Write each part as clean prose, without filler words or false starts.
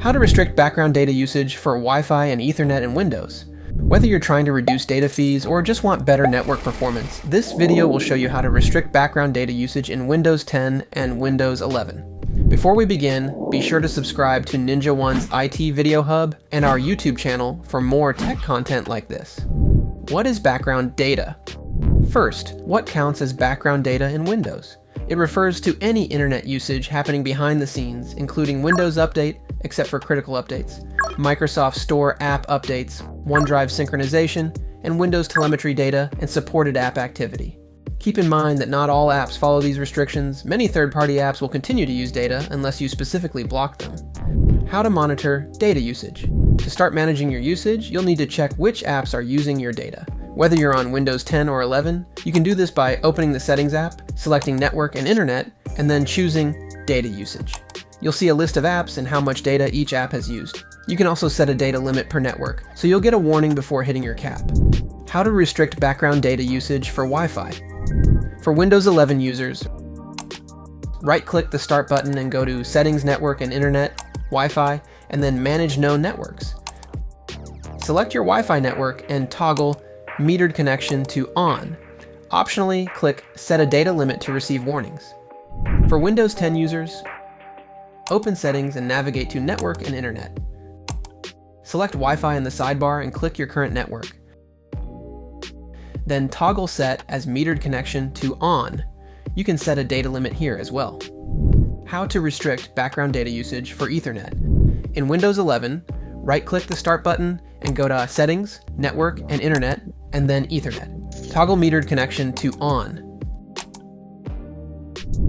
How to restrict background data usage for Wi-Fi and Ethernet in Windows. Whether you're trying to reduce data fees or just want better network performance, this video will show you how to restrict background data usage in Windows 10 and Windows 11. Before we begin, be sure to subscribe to NinjaOne's IT Video Hub and our YouTube channel for more tech content like this. What is background data? First, what counts as background data in Windows? It refers to any internet usage happening behind the scenes, including Windows Update, except for critical updates, Microsoft Store app updates, OneDrive synchronization, and Windows telemetry data and supported app activity. Keep in mind that not all apps follow these restrictions. Many third-party apps will continue to use data unless you specifically block them. How to monitor data usage. To start managing your usage, you'll need to check which apps are using your data. Whether you're on Windows 10 or 11, you can do this by opening the Settings app, selecting Network and Internet, and then choosing Data Usage. You'll see a list of apps and how much data each app has used. You can also set a data limit per network, so you'll get a warning before hitting your cap. How to restrict background data usage for Wi-Fi. For Windows 11 users, right-click the Start button and go to Settings, Network and Internet, Wi-Fi, and then Manage Known Networks. Select your Wi-Fi network and toggle Metered Connection to On. Optionally, click Set a Data Limit to receive warnings. For Windows 10 users, open Settings and navigate to Network and Internet. Select Wi-Fi in the sidebar and click your current network. Then toggle Set as Metered Connection to On. You can set a data limit here as well. How to restrict background data usage for Ethernet. In Windows 11, right-click the Start button and go to Settings, Network and Internet, and then Ethernet. Toggle Metered Connection to On.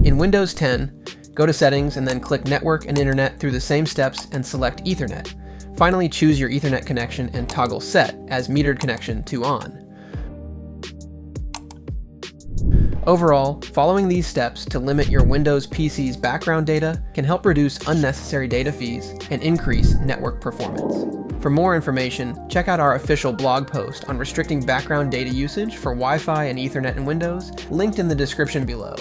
In Windows 10, go to Settings and then click Network and Internet through the same steps and select Ethernet. Finally, choose your Ethernet connection and toggle Set as Metered Connection to On. Overall, following these steps to limit your Windows PC's background data can help reduce unnecessary data fees and increase network performance. For more information, check out our official blog post on restricting background data usage for Wi-Fi and Ethernet in Windows, linked in the description below.